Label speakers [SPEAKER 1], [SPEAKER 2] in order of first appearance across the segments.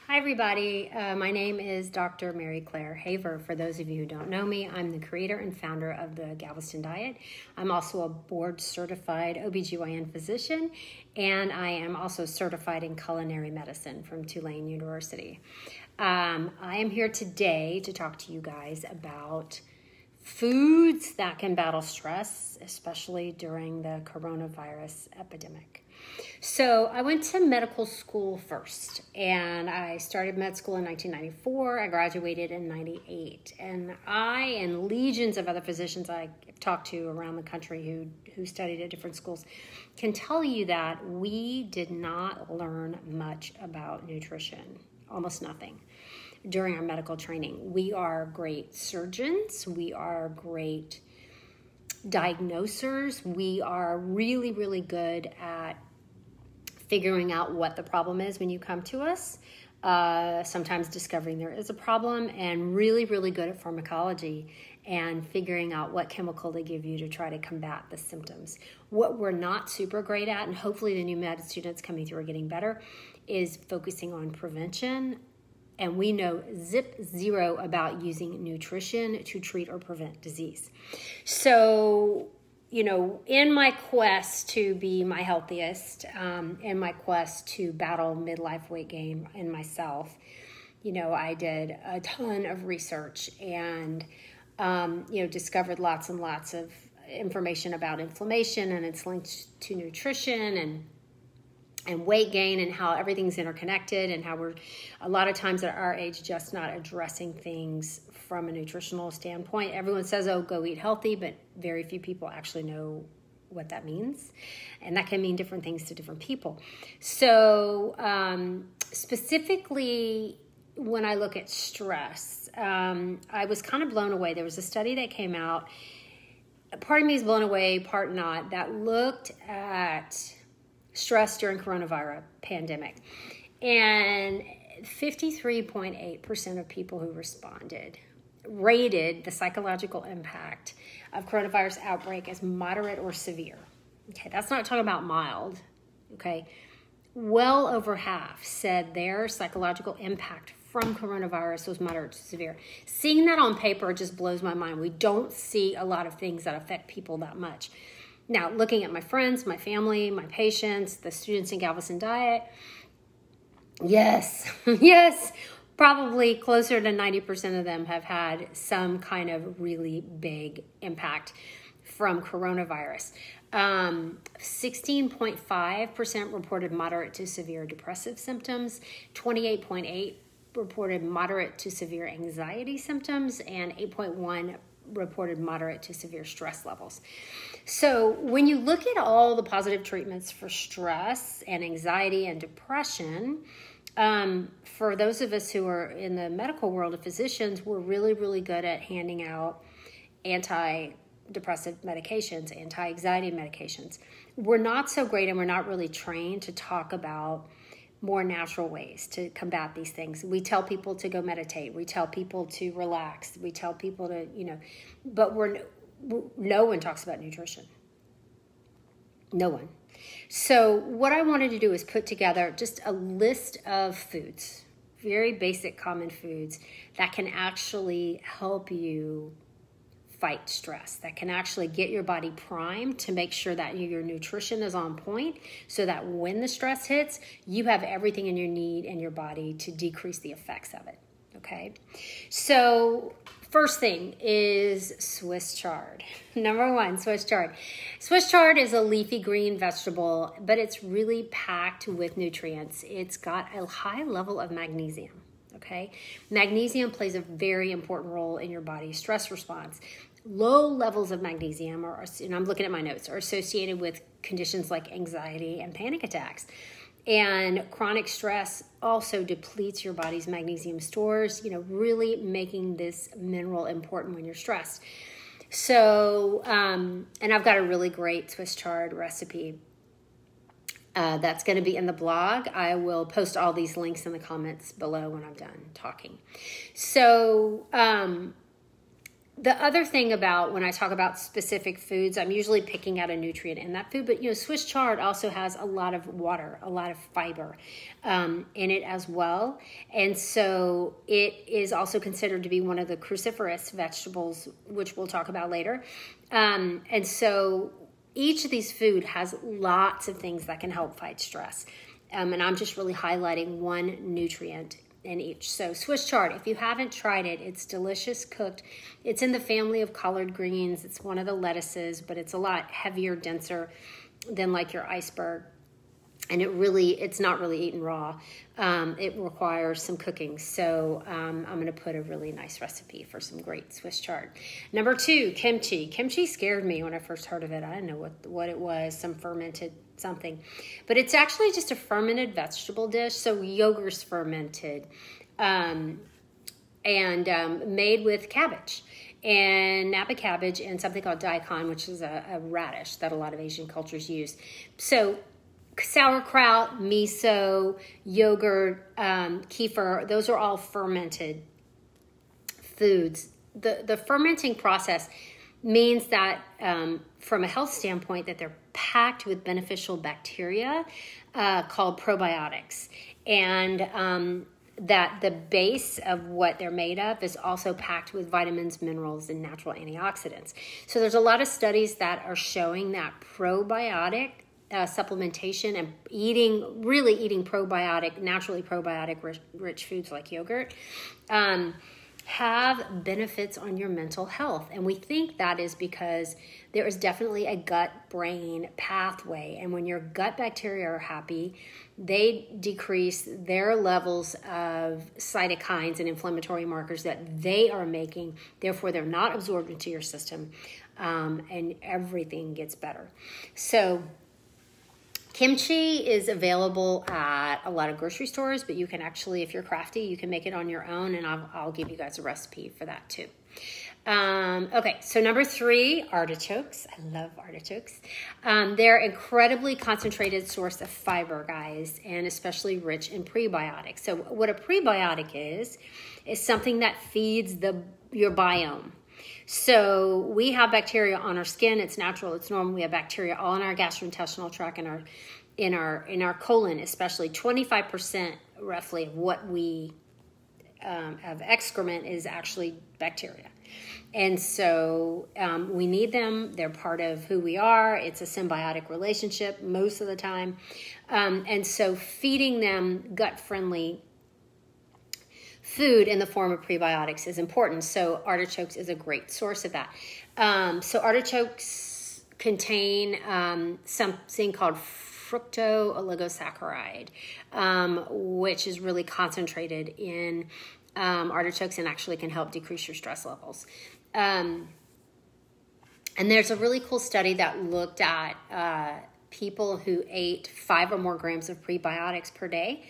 [SPEAKER 1] Hi everybody, my name is Dr. Mary Claire Haver. For those of you who don't know me, I'm the creator and founder of the Galveston Diet. I'm also a board certified OB-GYN physician, and I am also certified in culinary medicine from Tulane University. I am here today to talk to you guys about foods that can battle stress, especially during the coronavirus epidemic. So I went to medical school first, and I started med school in 1994. I graduated in 98, and I and legions of other physicians I talked to around the country who studied at different schools can tell you that we did not learn much about nutrition, almost nothing, during our medical training. We are great surgeons. We are great diagnosers. We are really, really good at figuring out what the problem is when you come to us, sometimes discovering there is a problem, and really, really good at pharmacology and figuring out what chemical to give you to try to combat the symptoms. What we're not super great at, and hopefully the new med students coming through are getting better, is focusing on prevention. And we know zero about using nutrition to treat or prevent disease. So, in my quest to be my healthiest, in my quest to battle midlife weight gain in myself, I did a ton of research and, discovered lots and lots of information about inflammation and its linked to nutrition and weight gain and how everything's interconnected and how we're a lot of times at our age just not addressing things from a nutritional standpoint. Everyone says, oh, go eat healthy, but very few people actually know what that means. And that can mean different things to different people. So specifically, when I look at stress, I was kind of blown away. There was a study that came out. Part of me is blown away, part not, that looked at stress during coronavirus pandemic. And 53.8% of people who responded rated the psychological impact of coronavirus outbreak as moderate or severe. Okay, that's not talking about mild. Okay, well over half said their psychological impact from coronavirus was moderate to severe. Seeing that on paper just blows my mind. We don't see a lot of things that affect people that much. Now, looking at my friends, my family, my patients, the students in Galveston Diet, yes, probably closer to 90% of them have had some kind of really big impact from coronavirus. 16.5% reported moderate to severe depressive symptoms, 28.8% reported moderate to severe anxiety symptoms, and 8.1% reported moderate to severe stress levels. So when you look at all the positive treatments for stress and anxiety and depression, for those of us who are in the medical world of physicians, we're really, really good at handing out antidepressive medications, anti-anxiety medications. We're not so great, and we're not really trained to talk about more natural ways to combat these things. We tell people to go meditate. We tell people to relax. We tell people to, but no one talks about nutrition. No one. So what I wanted to do is put together just a list of foods, very basic common foods that can actually help you fight stress, that can actually get your body primed to make sure that your nutrition is on point so that when the stress hits, you have everything you need in your body to decrease the effects of it. Okay, so first thing is Swiss chard. Number one, Swiss chard. Swiss chard is a leafy green vegetable, but it's really packed with nutrients. It's got a high level of magnesium. Okay, magnesium plays a very important role in your body's stress response. Low levels of magnesium, and I'm looking at my notes, are associated with conditions like anxiety and panic attacks. And chronic stress also depletes your body's magnesium stores, really making this mineral important when you're stressed. So, and I've got a really great Swiss chard recipe that's going to be in the blog. I will post all these links in the comments below when I'm done talking. So, The other thing about when I talk about specific foods, I'm usually picking out a nutrient in that food. But, Swiss chard also has a lot of water, a lot of fiber in it as well. And so it is also considered to be one of the cruciferous vegetables, which we'll talk about later. And so each of these food has lots of things that can help fight stress. And I'm just really highlighting one nutrient in each. So Swiss chard, if you haven't tried it, it's delicious cooked. It's in the family of collard greens. It's one of the lettuces, but it's a lot heavier, denser than like your iceberg. And it's not really eaten raw. It requires some cooking. So I'm going to put a really nice recipe for some great Swiss chard. Number 2, kimchi. Kimchi scared me when I first heard of it. I didn't know what it was, some fermented something. But it's actually just a fermented vegetable dish. So yogurt's fermented and made with cabbage. And Napa cabbage and something called daikon, which is a radish that a lot of Asian cultures use. So sauerkraut, miso, yogurt, kefir, those are all fermented foods. The fermenting process means that from a health standpoint that they're packed with beneficial bacteria called probiotics. And that the base of what they're made of is also packed with vitamins, minerals, and natural antioxidants. So there's a lot of studies that are showing that probiotic supplementation and eating probiotic, naturally probiotic rich foods like yogurt have benefits on your mental health. And we think that is because there is definitely a gut-brain pathway. And when your gut bacteria are happy, they decrease their levels of cytokines and inflammatory markers that they are making. Therefore, they're not absorbed into your system, and everything gets better. So kimchi is available at a lot of grocery stores, but you can actually, if you're crafty, you can make it on your own, and I'll give you guys a recipe for that too. Okay, so number 3, artichokes. I love artichokes. They're incredibly concentrated source of fiber, guys, and especially rich in prebiotics. So what a prebiotic is something that feeds your biome. So we have bacteria on our skin. It's natural. It's normal. We have bacteria all in our gastrointestinal tract and in our colon, especially 25% roughly of what we of excrement is actually bacteria. And so we need them. They're part of who we are. It's a symbiotic relationship most of the time. And so feeding them gut-friendly food in the form of prebiotics is important. So artichokes is a great source of that. So artichokes contain something called fructooligosaccharides, which is really concentrated in artichokes and actually can help decrease your stress levels. And there's a really cool study that looked at people who ate 5 or more grams of prebiotics per day,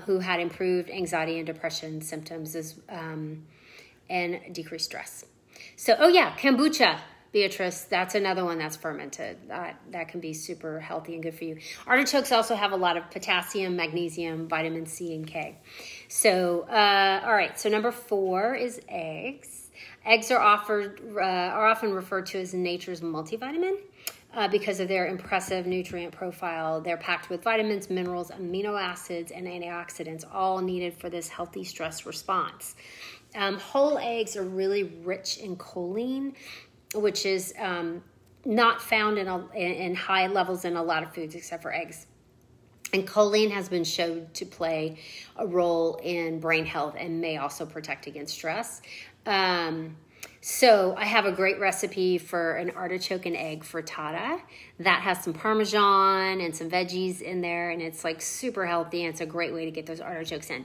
[SPEAKER 1] who had improved anxiety and depression symptoms and decreased stress. So, kombucha, Beatrice, that's another one that's fermented. That can be super healthy and good for you. Artichokes also have a lot of potassium, magnesium, vitamin C, and K. So, all right, so number 4 is eggs. Eggs are often referred to as nature's multivitamin. Because of their impressive nutrient profile. They're packed with vitamins, minerals, amino acids, and antioxidants, all needed for this healthy stress response. Whole eggs are really rich in choline, which is not found in high levels in a lot of foods except for eggs. And choline has been shown to play a role in brain health and may also protect against stress. So I have a great recipe for an artichoke and egg frittata that has some Parmesan and some veggies in there, and it's like super healthy, and it's a great way to get those artichokes in.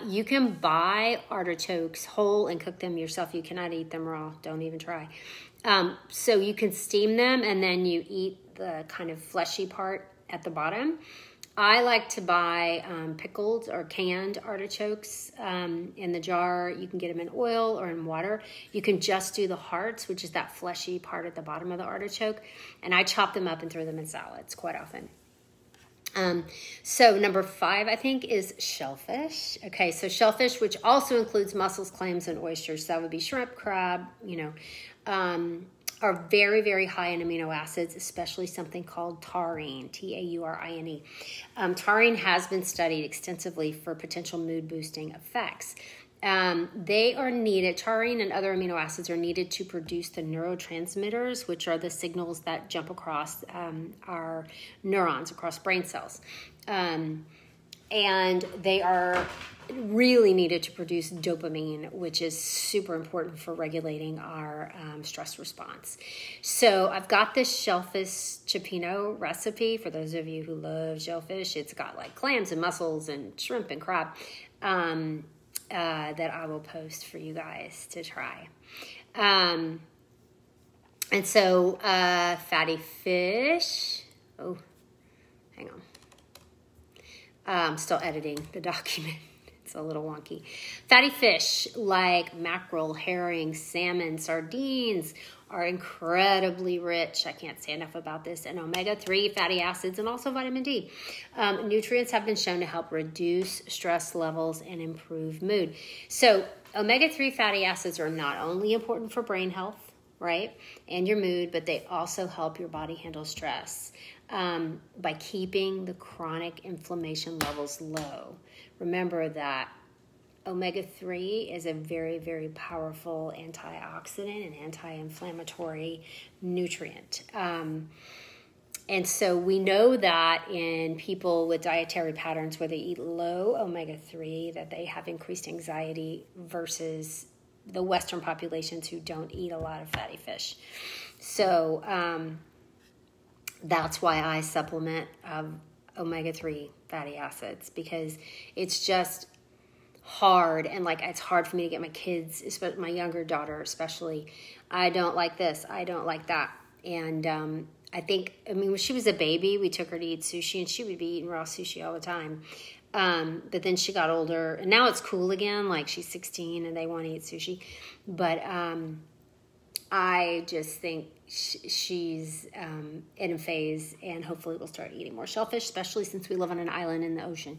[SPEAKER 1] You can buy artichokes whole and cook them yourself. You cannot eat them raw. Don't even try. So you can steam them, and then you eat the kind of fleshy part at the bottom. I like to buy pickled or canned artichokes in the jar. You can get them in oil or in water. You can just do the hearts, which is that fleshy part at the bottom of the artichoke. And I chop them up and throw them in salads quite often. So number 5, I think, is shellfish. Okay, so shellfish, which also includes mussels, clams, and oysters. So that would be shrimp, crab, are very, very high in amino acids, especially something called taurine, Taurine. Taurine has been studied extensively for potential mood boosting effects. They are needed, taurine and other amino acids are needed to produce the neurotransmitters, which are the signals that jump across our neurons, across brain cells. And they are really needed to produce dopamine, which is super important for regulating our stress response. So I've got this shellfish cioppino recipe for those of you who love shellfish. It's got like clams and mussels and shrimp and crab. That I will post for you guys to try. And so fatty fish. Oh, hang on. I'm still editing the document. It's a little wonky. Fatty fish like mackerel, herring, salmon, sardines are incredibly rich. I can't say enough about this. And omega-3 fatty acids and also vitamin D. Nutrients have been shown to help reduce stress levels and improve mood. So omega-3 fatty acids are not only important for brain health, right, and your mood, but they also help your body handle stress by keeping the chronic inflammation levels low. Remember that omega-3 is a very, very powerful antioxidant and anti-inflammatory nutrient. And so we know that in people with dietary patterns where they eat low omega-3, that they have increased anxiety versus the Western populations who don't eat a lot of fatty fish. So that's why I supplement omega-3 fatty acids, because it's just hard, and like it's hard for me to get my kids, especially my younger daughter especially, I don't like this, I don't like that. And I mean when she was a baby, we took her to eat sushi and she would be eating raw sushi all the time. But then she got older and now it's cool again, like she's 16 and they want to eat sushi. But I just think she's in a phase, and hopefully we'll start eating more shellfish, especially since we live on an island in the ocean.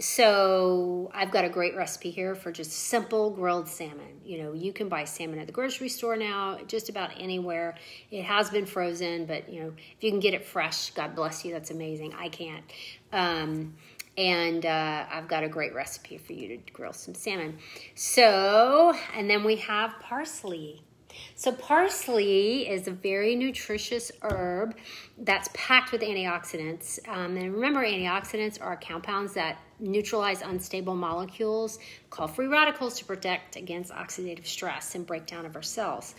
[SPEAKER 1] So I've got a great recipe here for just simple grilled salmon. You can buy salmon at the grocery store now, just about anywhere. It has been frozen, but if you can get it fresh, God bless you, that's amazing. I can't. And I've got a great recipe for you to grill some salmon. So, and then we have parsley. So parsley is a very nutritious herb that's packed with antioxidants. And remember, antioxidants are compounds that neutralize unstable molecules called free radicals to protect against oxidative stress and breakdown of our cells.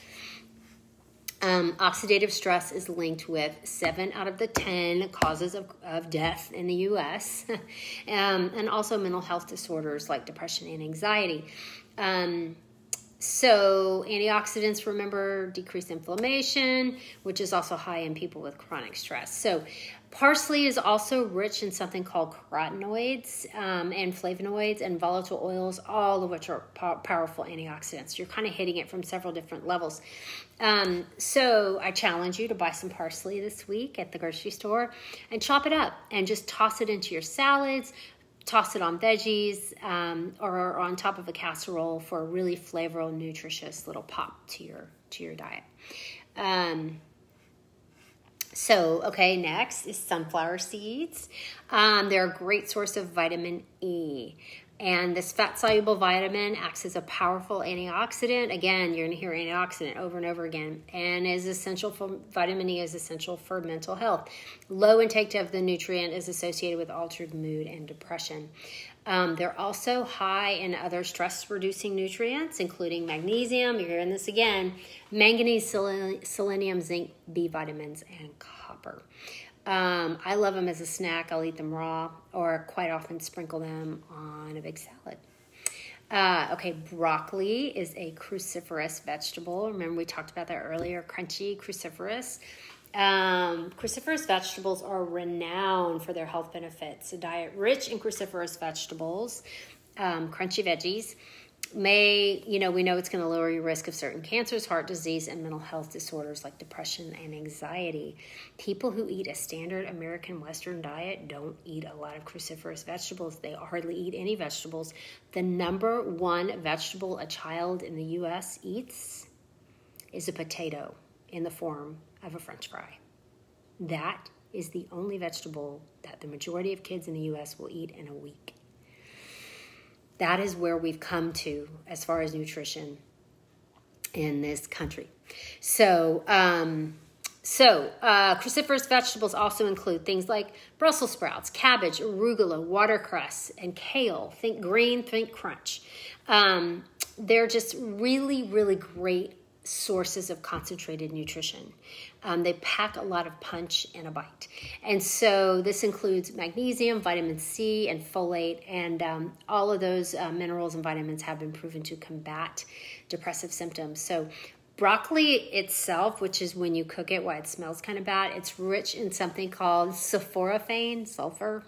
[SPEAKER 1] Oxidative stress is linked with 7 out of the 10 causes of death in the U.S. And also mental health disorders like depression and anxiety. So antioxidants, remember, decrease inflammation, which is also high in people with chronic stress. So parsley is also rich in something called carotenoids and flavonoids and volatile oils, all of which are powerful antioxidants. You're kind of hitting it from several different levels. So I challenge you to buy some parsley this week at the grocery store and chop it up and just toss it into your salads. Toss it on veggies or on top of a casserole for a really flavorful, nutritious little pop to your diet. Okay, next is sunflower seeds. They're a great source of vitamin E. And this fat-soluble vitamin acts as a powerful antioxidant. Again, you're going to hear antioxidant over and over again. And vitamin E is essential for mental health. Low intake of the nutrient is associated with altered mood and depression. They're also high in other stress-reducing nutrients, including magnesium, you're hearing this again, manganese, selenium, zinc, B vitamins, and copper. I love them as a snack. I'll eat them raw or quite often sprinkle them on a big salad. Broccoli is a cruciferous vegetable. Remember we talked about that earlier, crunchy, cruciferous. Cruciferous vegetables are renowned for their health benefits. A diet rich in cruciferous vegetables, crunchy veggies, we know it's going to lower your risk of certain cancers, heart disease, and mental health disorders like depression and anxiety. People who eat a standard American Western diet don't eat a lot of cruciferous vegetables. They hardly eat any vegetables. The number one vegetable a child in the U.S. eats is a potato in the form of a French fry. That is the only vegetable that the majority of kids in the U.S. will eat in a week. That is where we've come to as far as nutrition in this country. So cruciferous vegetables also include things like Brussels sprouts, cabbage, arugula, watercress, and kale. Think green, think crunch. They're just really, really great sources of concentrated nutrition. They pack a lot of punch in a bite. And so this includes magnesium, vitamin C, and folate, and all of those minerals and vitamins have been proven to combat depressive symptoms. So broccoli itself, which is when you cook it, why it smells kind of bad, it's rich in something called sulforaphane, sulfur.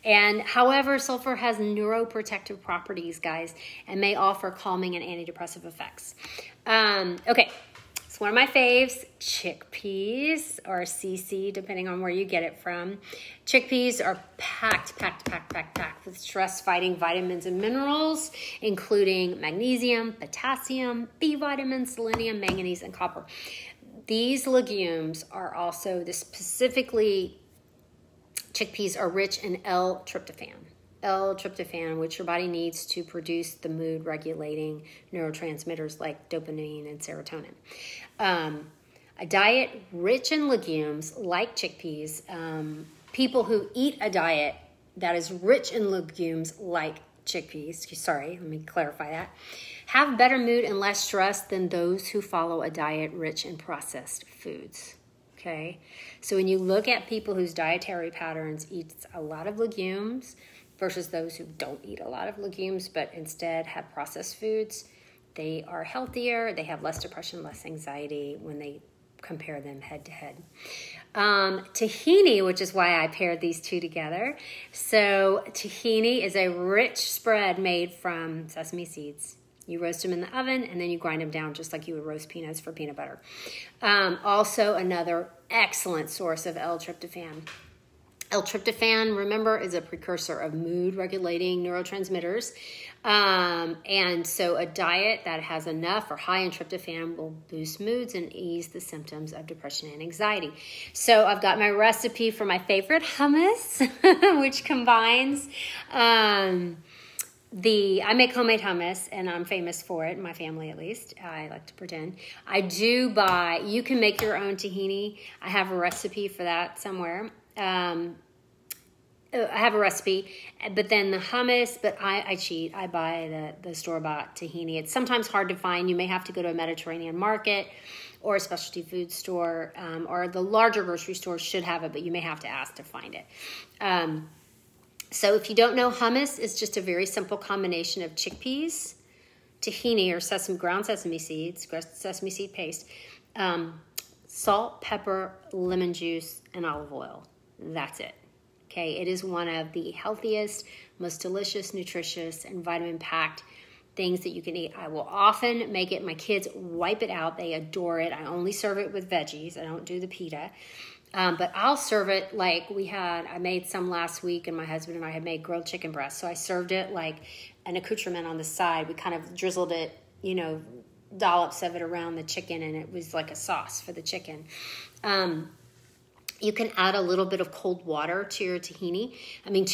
[SPEAKER 1] And however, sulfur has neuroprotective properties, guys, and may offer calming and antidepressive effects. Okay, so one of my faves, chickpeas, or CC, depending on where you get it from. Chickpeas are packed with stress-fighting vitamins and minerals, including magnesium, potassium, B vitamins, selenium, manganese, and copper. These legumes are also, specifically chickpeas are rich in L-tryptophan. L-tryptophan, which your body needs to produce the mood-regulating neurotransmitters like dopamine and serotonin. A diet rich in legumes like chickpeas, people who eat a diet that is rich in legumes like chickpeas, sorry, let me clarify that, have better mood and less stress than those who follow a diet rich in processed foods. Okay, so when you look at people whose dietary patterns eat a lot of legumes versus those who don't eat a lot of legumes but instead have processed foods, they are healthier, they have less depression, less anxiety when they compare them head to head. Tahini, which is why I paired these two together. So tahini is a rich spread made from sesame seeds. You roast them in the oven and then you grind them down just like you would roast peanuts for peanut butter. Also another excellent source of L-tryptophan. L-tryptophan, remember, is a precursor of mood-regulating neurotransmitters. And so a diet that has enough or high in tryptophan will boost moods and ease the symptoms of depression and anxiety. So I've got my recipe for my favorite hummus, which combines... I make homemade hummus, and I'm famous for it, my family at least. I like to pretend. You can make your own tahini. I have a recipe for that somewhere. I have a recipe, but then the hummus, but I cheat. I buy the store-bought tahini. It's sometimes hard to find. You may have to go to a Mediterranean market or a specialty food store, or the larger grocery stores should have it, but you may have to ask to find it. So if you don't know, hummus is just a very simple combination of chickpeas, tahini or ground sesame seeds, sesame seed paste, salt, pepper, lemon juice, and olive oil. That's it. Okay, it is one of the healthiest, most delicious, nutritious, and vitamin-packed things that you can eat. I will often make it. My kids wipe it out. They adore it. I only serve it with veggies. I don't do the pita. But I'll serve it like I made some last week, and my husband and I had made grilled chicken breast. So I served it like an accoutrement on the side. We kind of drizzled it, dollops of it around the chicken, and it was like a sauce for the chicken. You can add a little bit of cold water to your to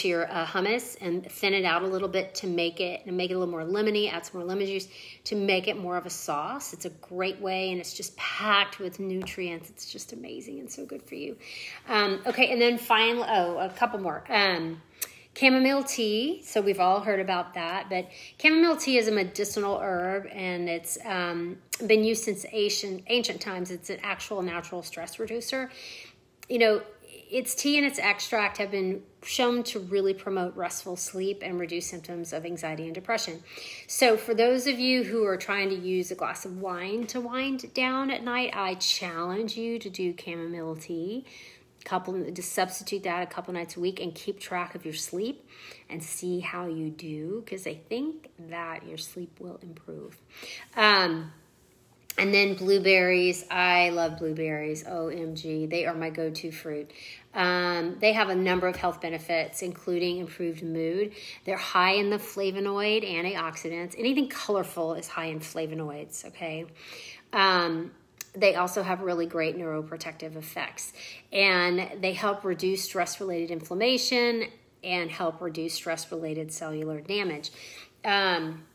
[SPEAKER 1] your hummus, and thin it out a little bit to make it a little more lemony. Add some more lemon juice to make it more of a sauce. It's a great way, and it's just packed with nutrients. It's just amazing and so good for you. Okay, and then finally, a couple more. Chamomile tea. So we've all heard about that, but chamomile tea is a medicinal herb, and it's been used since ancient times. It's an actual natural stress reducer. Its tea and its extract have been shown to really promote restful sleep and reduce symptoms of anxiety and depression. So for those of you who are trying to use a glass of wine to wind down at night, I challenge you to do chamomile tea. Just substitute that a couple nights a week and keep track of your sleep and see how you do, because I think that your sleep will improve. And then blueberries. I love blueberries. OMG. They are my go-to fruit. They have a number of health benefits, including improved mood. They're high in the flavonoid antioxidants. Anything colorful is high in flavonoids, okay? They also have really great neuroprotective effects, and they help reduce stress-related inflammation and help reduce stress-related cellular damage. And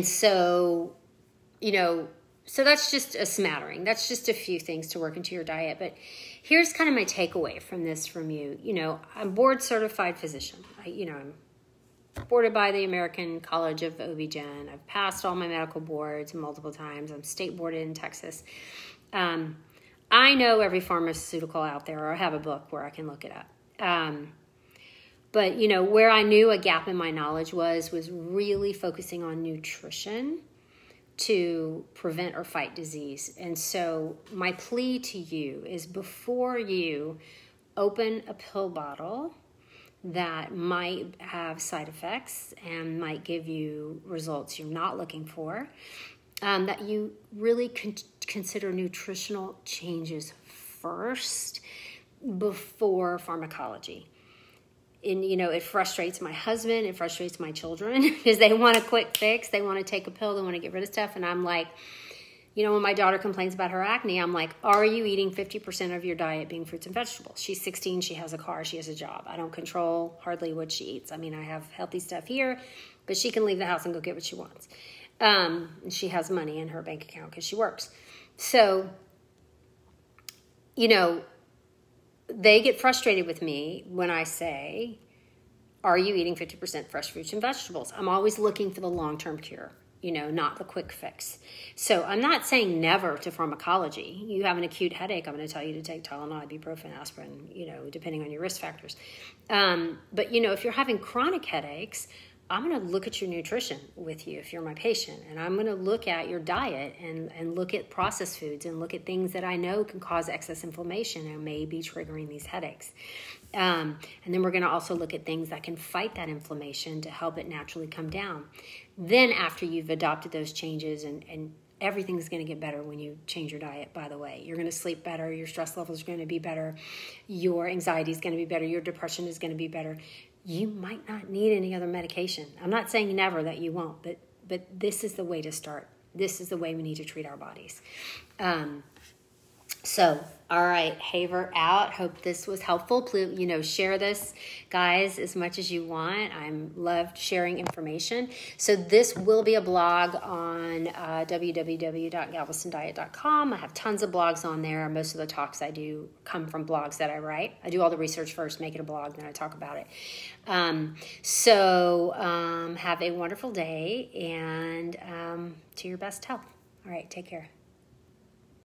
[SPEAKER 1] so, so that's just a smattering. That's just a few things to work into your diet. But here's kind of my takeaway from this from you. I'm board certified physician. I'm boarded by the American College of OB-GYN. I've passed all my medical boards multiple times. I'm state boarded in Texas. I know every pharmaceutical out there, or I have a book where I can look it up. But, where I knew a gap in my knowledge was really focusing on nutrition to prevent or fight disease. And so my plea to you is, before you open a pill bottle that might have side effects and might give you results you're not looking for, that you really consider nutritional changes first before pharmacology. And, it frustrates my husband, it frustrates my children, because they want a quick fix. They want to take a pill, they want to get rid of stuff. And I'm like, when my daughter complains about her acne, I'm like, are you eating 50% of your diet being fruits and vegetables? She's 16, she has a car, she has a job. I don't control hardly what she eats. I mean, I have healthy stuff here, but she can leave the house and go get what she wants. And she has money in her bank account because she works. So, they get frustrated with me when I say, are you eating 50% fresh fruits and vegetables? I'm always looking for the long-term cure, not the quick fix. So I'm not saying never to pharmacology. You have an acute headache, I'm going to tell you to take Tylenol, ibuprofen, aspirin, depending on your risk factors. But, if you're having chronic headaches, I'm going to look at your nutrition with you if you're my patient, and I'm going to look at your diet and look at processed foods and look at things that I know can cause excess inflammation and may be triggering these headaches. And then we're going to also look at things that can fight that inflammation to help it naturally come down. Then after you've adopted those changes, and everything's going to get better when you change your diet, by the way. You're going to sleep better, your stress levels are going to be better, your anxiety is going to be better, your depression is going to be better. You might not need any other medication. I'm not saying never that you won't, but this is the way to start. This is the way we need to treat our bodies. So, all right, Haver out. Hope this was helpful. Please, share this, guys, as much as you want. I'm loved sharing information. So this will be a blog on www.galvestondiet.com. I have tons of blogs on there. Most of the talks I do come from blogs that I write. I do all the research first, make it a blog, then I talk about it. Have a wonderful day, and to your best health. All right, take care.